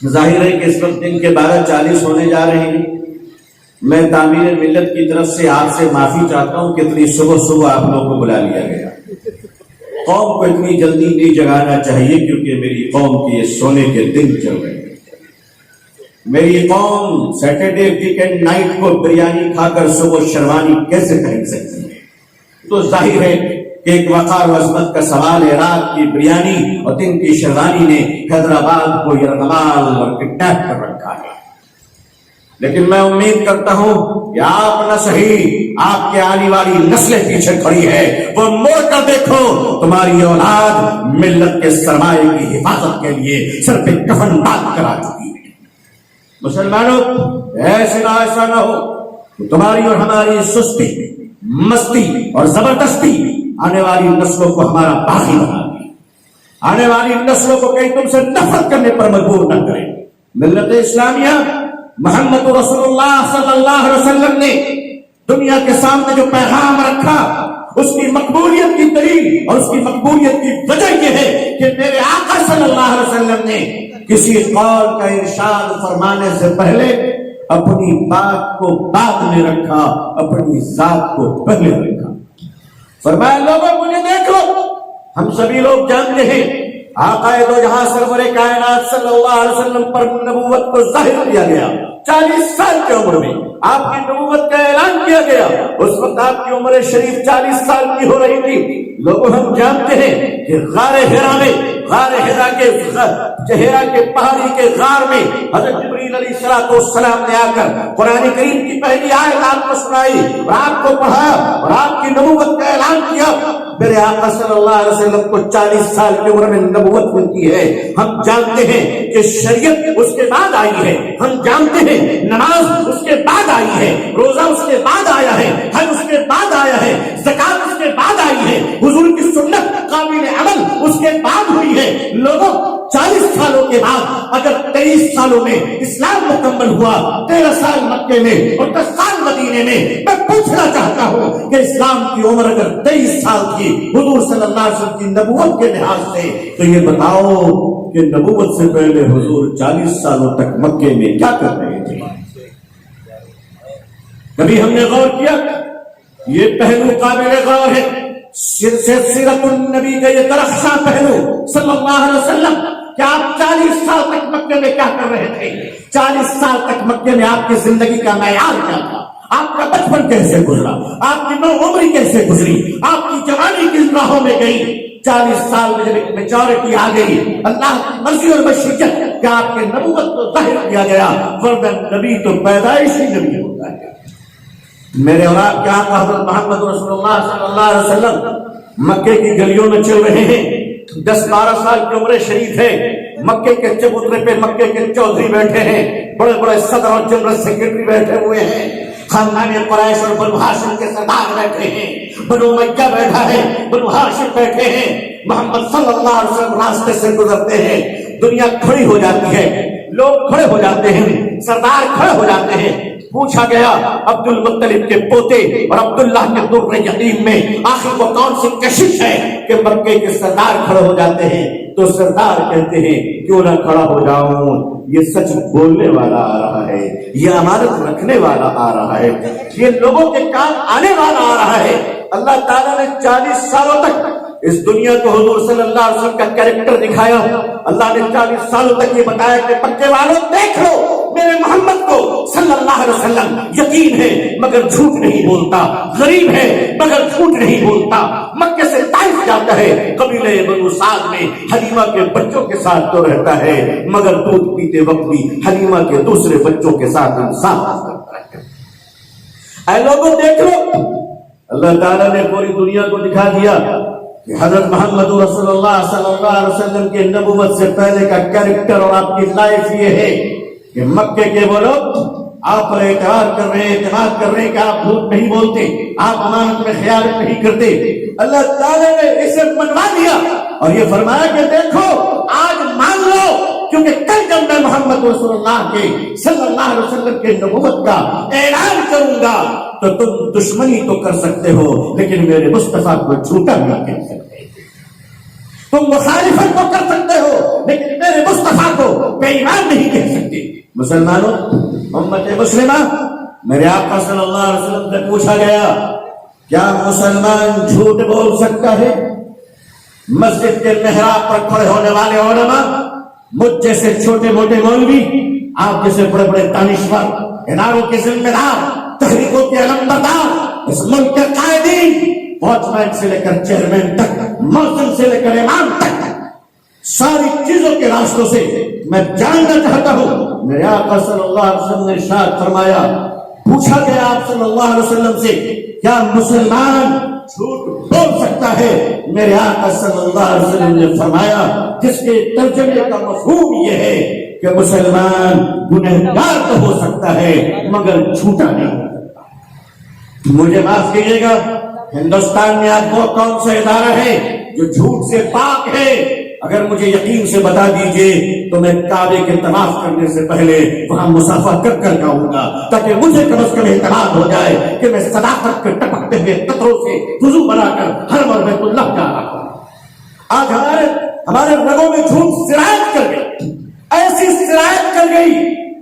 ظاہر ہے کہ اس وقت دن کے 12:40 ہونے جا رہے ہیں. میں تعمیر ملت کی طرف سے آپ سے معافی چاہتا ہوں کہ اتنی صبح صبح آپ لوگوں کو بلا لیا گیا. قوم کو اتنی جلدی نہیں جگانا چاہیے کیونکہ میری قوم کے یہ سونے کے دن چل رہے ہیں. میری قوم سیٹرڈے ویکینڈ نائٹ کو بریانی کھا کر صبح شروانی کیسے پہن سکتی ہے؟ تو ظاہر ہے کہ ایک وقار و عظمت کا سوال ہے. رات کی بریانی اور دن کی شروانی نے حیدرآباد کو یرغمال اور کڈنیپ کر رکھا ہے. لیکن میں امید کرتا ہوں کہ آپ نہ صحیح آپ کے آنے والی نسلیں پیچھے کھڑی ہے، وہ موڑ کر دیکھو، تمہاری اولاد ملت کے سرمایے کی حفاظت کے لیے سر پہ کفن ڈال کر آ چکی ہے. مسلمانوں ایسا نہ ہو کہ تمہاری اور ہماری سستی، مستی اور زبردستی آنے والی نسلوں کو ہمارا باغی بنا دے، آنے والی نسلوں کو کہیں تم سے نفرت کرنے پر مجبور نہ کرے. ملت اسلامیہ محمد رسول اللہ صلی اللہ علیہ وسلم نے دنیا کے سامنے جو پیغام رکھا، اس کی مقبولیت کی دلیل اور اس کی مقبولیت کی وجہ یہ ہے کہ میرے آقا صلی اللہ علیہ وسلم نے کسی قول کا ارشاد فرمانے سے پہلے اپنی بات کو بعد میں رکھا، اپنی ذات کو پہلے رکھا. فرمایا لوگوں مجھے دیکھ لو، ہم سبھی لوگ جانتے ہیں آقا دو جہاں سرور کائنات صلی اللہ علیہ وسلم پر نبوت کو ظاہر کیا گیا. 40 سال کی عمر میں آپ کی نبوت کا اعلان کیا گیا. اس وقت آپ کی عمر شریف 40 سال کی ہو رہی تھی. لوگوں ہم جانتے ہیں کہ غار ہرا میں، غار ہرا کے پہاڑی کے غار میں حضرت جبریل علیہ السلام نے آ کر قرآن کریم کی پہلی آیت آپ کو سنائی اور آپ کو پڑھا اور آپ کی نبوت کا اعلان کیا. میرے آقا صلی اللہ علیہ وسلم کو 40 سال کی عمر میں نبوت ملتی ہے. ہم جانتے ہیں کہ شریعت اس کے بعد آئی ہے، ہم جانتے ہیں نماز اس کے بعد آئی ہے، روزہ اس کے بعد آیا ہے، حج اس کے بعد آیا ہے، زکات اس کے بعد آئی ہے، حضور کی سنت قابل عمل اس کے بعد ہوئی ہے. لوگوں 40 سالوں کے بعد اگر 23 سالوں میں اسلام مکمل ہوا، 13 سال مکے میں اور 10 سال مدینے میں، میں پوچھنا چاہتا ہوں کہ اسلام کی عمر اگر 23 سال کی حضور صلی اللہ علیہ وسلم کی نبوت کے لحاظ سے، تو یہ بتاؤ کہ نبوت سے پہلے حضور 40 سالوں تک مکے میں کیا کر رہے تھے؟ کبھی ہم نے غور کیا؟ یہ پہلو قابل غور ہے. سیرت النبی کا یہ درخشاں پہلو صلی اللہ علیہ وسلم کہ آپ 40 سال تک مکے میں کیا کر رہے تھے؟ 40 سال تک مکے میں آپ کی زندگی کا معیار کیا تھا؟ آپ کا بچپن کیسے گزرا؟ آپ کی نوعمری کیسے گزری؟ آپ کی جوانی کس راہوں میں گئی؟ 40 سال میں جب ایک میچورٹی آ گئی، اللہ کی مرضی اور مشیت کہ آپ کے نبوت کو ظاہر کیا گیا، ورنہ نبی تو پیدائشی نبی ہوتا ہے. میرے اور آپ کے آقا حضرت محمد رسول اللہ صلی اللہ علیہ وسلم مکے کی گلیوں میں چل رہے ہیں. 10-12 سال کی عمر شریف ہے. مکے کے چبوترے پہ مکے کے چودھری بیٹھے ہیں، بڑے بڑے صدر اور جنرل سیکرٹری بیٹھے ہوئے ہیں، خاندان قریش اور بنو ہاشم کے سردار بیٹھے ہیں، بنو امیہ بیٹھا ہے، بنو ہاشم بیٹھے ہیں. محمد صلی اللہ علیہ وسلم راستے سے گزرتے ہیں، دنیا کھڑی ہو جاتی ہے، لوگ کھڑے ہو جاتے ہیں، سردار کھڑے ہو جاتے ہیں. پوچھا گیا عبد المطلب کے پوتے اور عبداللہ کے در یتیم میں آخر وہ کون سی کشش ہے کہ مکے کے سردار کھڑے ہو جاتے ہیں؟ تو سردار کہتے ہیں کیوں نہ کھڑا ہو جاؤں، یہ سچ بولنے والا آ رہا ہے، یہ امانت رکھنے والا آ رہا ہے، یہ لوگوں کے کام آنے والا آ رہا ہے. اللہ تعالیٰ نے 40 سالوں تک اس دنیا کو حضور صلی اللہ علیہ وسلم کا کریکٹر دکھایا. اللہ نے 40 سالوں تک یہ بتایا کہ مکے والوں دیکھ لو میرے محمد کو صلی اللہ علیہ وسلم یتیم ہے مگر جھوٹ نہیں بولتا، غریب ہے مگر جھوٹ نہیں بولتا. مکے سے طائف جاتا ہے، قبیلے بنو سعد میں حلیمہ کے بچوں کے ساتھ تو رہتا ہے مگر دودھ پیتے وقت بھی حلیمہ کے دوسرے بچوں کے ساتھ انصاف کرتا ہے. اے لوگوں دیکھ لو، اللہ تعالیٰ نے پوری دنیا کو دکھا دیا کہ حضرت محمد رسول اللہ صلی اللہ علیہ وسلم کے نبوت سے پہلے کا کیریکٹر اور آپ کی لائف یہ ہے کہ مکے کے وہ لوگ آپ پر اعتبار کر رہے ہیں، اعتماد کر رہے ہیں کہ آپ جھوٹ نہیں بولتے، آپ امانت میں خیانت نہیں کرتے. اللہ تعالیٰ نے اسے منوا دیا اور یہ فرمایا کہ دیکھو آج مان لو، کیونکہ کل جب میں محمد رسول اللہ کے صلی اللہ علیہ وسلم کے نبوت کا اعلان کروں گا تو تم دشمنی تو کر سکتے ہو لیکن میرے مصطفیٰ کو جھوٹا نہیں کہہ سکتے. تم مخالفت تو کر سکتے ہو لیکن میرے مصطفیٰ کو بے ایمان نہیں کہہ سکتے۔ مسلمانوں، امت مسلمہ، میرے آقا صلی اللہ علیہ وسلم سے پوچھا گیا کیا مسلمان جھوٹ بول سکتا ہے؟ مسجد کے محراب پر کھڑے ہونے والے علماء، مجھ جیسے چھوٹے موٹے مولوی، آپ جیسے بڑے بڑے دانشور، اداروں کے ذمہ دار، تحریکوں کے علمبردار، اس ملک کے قائدین، واچ مین سے لے کر چیئرمین تک، مؤذن سے لے کر امام تک، ساری چیزوں کے راستوں سے میں جاننا چاہتا ہوں۔ میرے آقا صلی اللہ علیہ وسلم نے ارشاد فرمایا، پوچھا گیا آپ صلی اللہ علیہ وسلم سے کیا مسلمان جھوٹ بول سکتا ہے؟ میرے آقا صلی اللہ علیہ وسلم نے فرمایا، جس کے ترجمے کا مفہوم یہ ہے کہ مسلمان گنہگار تو ہو سکتا ہے مگر جھوٹا نہیں ہو سکتا۔ مجھے معاف کیجیے گا، ہندوستان میں آج وہ کون سا ادارہ ہے جو جھوٹ سے پاک ہے؟ اگر مجھے یقین سے بتا دیجئے تو میں کعبے کے طواف کرنے سے پہلے وہاں مسافہ کر کر آؤں گا، تاکہ مجھے کم از کم اعتماد ہو جائے کہ میں صداقت کے ٹپکتے ہوئے قطروں سے وضو بنا کر ہر مر بیت اللہ جا رہا ہوں۔ آج ہمارے رگوں میں جھوٹ سرایت کر گئی، ایسی سرایت کر گئی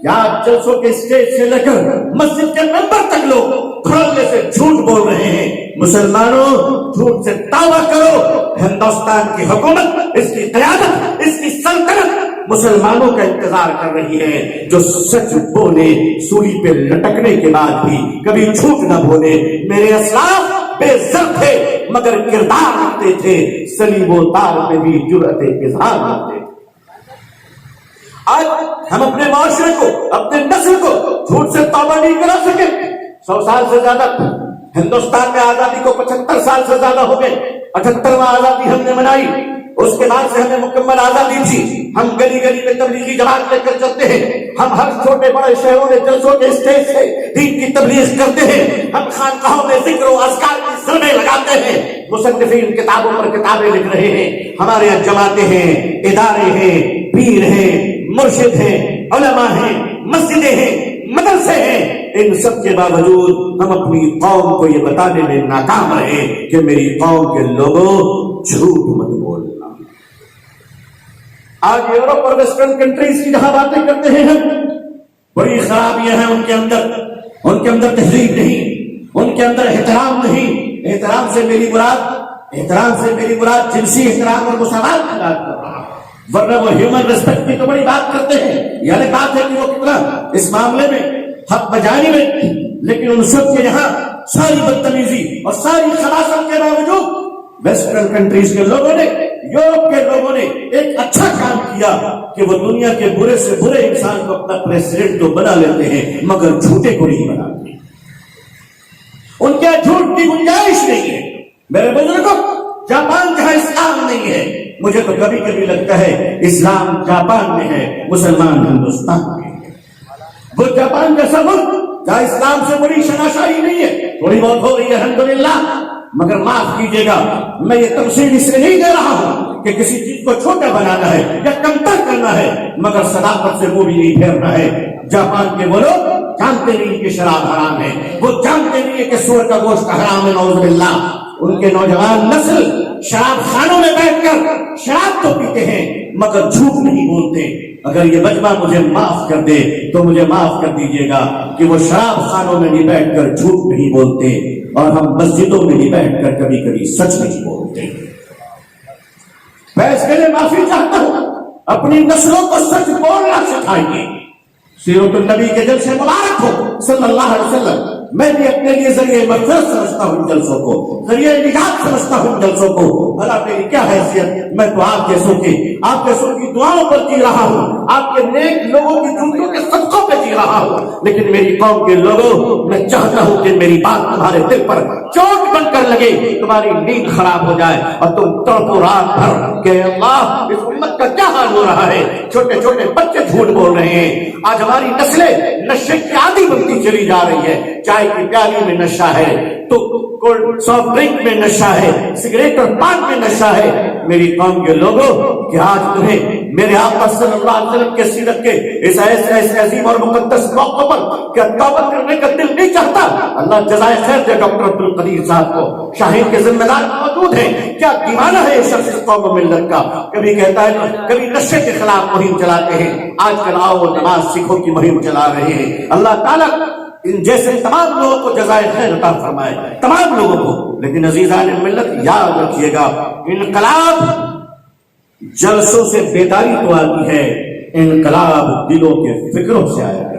کہ آج جلسوں کے اسٹیج سے لے کر مسجد کے ممبر تک لوگ کھڑے سے جھوٹ بول رہے ہیں۔ مسلمانوں، جھوٹ سے توبہ کرو۔ ہندوستان کی حکومت، اس کی قیادت، اس کی سلطنت مسلمانوں کا انتظار کر رہی ہے جو سچ بولے، سوئی پہ لٹکنے کے بعد بھی کبھی جھوٹ نہ بولے۔ میرے اسلاف بے زر تھے مگر کردار رکھتے تھے، صلیب و تار پہ بھی جرأت اظہار کرتے تھے۔ آج ہم اپنے معاشرے کو، اپنے نسل کو جھوٹ سے توبہ نہیں کرا سکے۔ 100 سال سے زیادہ ہندوستان میں آزادی کو 75 سال سے زیادہ ہو گئے۔ 78واں آزادی ہم نے منائی، اس کے بعد سے ہمیں مکمل آزادی تھی۔ ہم گلی گلی میں تبلیغی جماعت لے کر چلتے ہیں، ہم ہر چھوٹے بڑے شہروں میں جلسوں کے اسٹیج سے دین کی تبلیغ کرتے ہیں، ہم خانقاہوں میں ذکر و اذکار کی سرمے لگاتے ہیں، مصنفین کتابوں پر کتابیں لکھ رہے ہیں، ہمارے یہاں جماعتیں ہیں، ادارے ہیں، پیر ہیں، مرشد ہیں، علماء ہیں، مسجدیں ہیں، مدرسے ہیں۔ ان سب کے باوجود ہم اپنی قوم کو یہ بتانے میں ناکام رہے کہ میری قوم کے لوگوں جھوٹ مت بولنا۔ آج یورپ اور ویسٹرن کنٹریز کی جہاں باتیں کرتے ہیں ہم، بڑی خرابیاں ہیں ان کے اندر تہذیب نہیں، ان کے اندر احترام نہیں۔ احترام سے میری مراد جنسی احترام اور مساوات کی بات کر رہا ہوں، ورنہ وہ ہیومن ریسپیکٹ کی تو بڑی بات کرتے ہیں۔ یعنی بات ہے کہ وہ کتنا اس معاملے میں حق بجانی میں، لیکن ان سب کے یہاں ساری بدتمیزی اور ساری خباثت کے باوجود ویسٹرن کنٹریز کے لوگوں نے، یورپ کے لوگوں نے ایک اچھا کام کیا کہ وہ دنیا کے برے سے برے انسان کو اپنا پریزیڈنٹ تو بنا لیتے ہیں مگر جھوٹے کو نہیں بناتے۔ ان کے جھوٹ کی گنجائش نہیں ہے۔ میرے بزرگوں، جاپان جہاں اسلام نہیں ہے، مجھے تو کبھی کبھی لگتا ہے اسلام جاپان میں ہے، مسلمان ہندوستان میں ہے۔ وہ جاپان جیسا ملک جہاں اسلام سے بڑی شناسائی نہیں ہے، تھوڑی بہت ہو رہی ہے الحمدللہ، مگر معاف کیجیے گا، میں یہ تفصیل اس لیے نہیں دے رہا ہوں کہ کسی چیز کو چھوٹا بنانا ہے یا کمتر کرنا ہے، مگر صداقت سے وہ بھی نہیں پھیرنا ہے۔ جاپان کے وہ لوگ جانتے نہیں کہ شراب حرام ہے، وہ جانتے نہیں کہ سور کا گوشت حرام ہے، نعوذ باللہ۔ ان کے نوجوان نسل شراب خانوں میں بیٹھ کر شراب تو پیتے ہیں مگر جھوٹ نہیں بولتے۔ اگر یہ مجمع مجھے معاف کر دے تو مجھے معاف کر دیجیے گا کہ وہ شراب خانوں میں بھی بیٹھ کر جھوٹ نہیں بولتے، اور ہم مسجدوں میں بھی بیٹھ کر کبھی کبھی سچ نہیں بولتے۔ میں اس کے لیے معافی چاہتا ہوں، اپنی نسلوں کو سچ بولنا سکھائیے۔ سیرت النبی کے جلسے مبارک ہو صلی اللہ علیہ وسلم، میں بھی اپنے لیے ذریعہ مغفرت سمجھتا ہوں جلسوں کو، ذریعہ نجات سمجھتا ہوں جلسوں کو۔ بھلا میری کیا حیثیت، میں تو آپ جیسوں کی دعاؤں پر جی رہا ہوں، آپ کے نیک لوگوں کی جھوٹوں کے صدقوں پہ جی رہا ہوں، لیکن میری قوم کے لوگوں، میں چاہتا ہوں کہ میری بات تمہارے دل پر چوٹ بن کر لگے، تمہاری نیند خراب ہو جائے اور تم تڑپو رات بھر کہ اللہ اس امت کا کیا حال ہو رہا ہے۔ چھوٹے چھوٹے بچے جھوٹ بول رہے ہیں، آج ہماری نسلیں نشے کی عادی بنتی چلی جا رہی ہے۔ چائے کی پیالی میں نشہ ہے تو سافٹ ڈرنک میں نشہ ہے، سگریٹ اور پان میں نشہ ہے۔ میری قوم کے لوگوں کہ آج تمہیں میرے آقا صلی اللہ علیہ وسلم کے سیرت کے اس ایسے عظیم اور مقدس موقع پر کیا توبہ کرنے کا دل نہیں چاہتا؟ اللہ جزائے خیر دے ڈاکٹر عبد القدیر صاحب کو، شاہین کے ذمہ دار موجود ہیں، کیا دیوانہ ہے یہ شخص قوم و ملت کا، کبھی کہتا ہے کبھی نشے کے خلاف مہم چلاتے ہیں، آج کل آؤ نماز سکھوں کی مہم چلا رہے ہیں۔ اللہ تعالیٰ ان جیسے تمام لوگوں کو جزائے خیر عطا فرمائے، تمام لوگوں کو۔ لیکن عزیزان ملت یاد رکھیے گا، انقلاب جلسوں سے بیداری تو آتی ہے، انقلاب دلوں کے فکروں سے آئے گا۔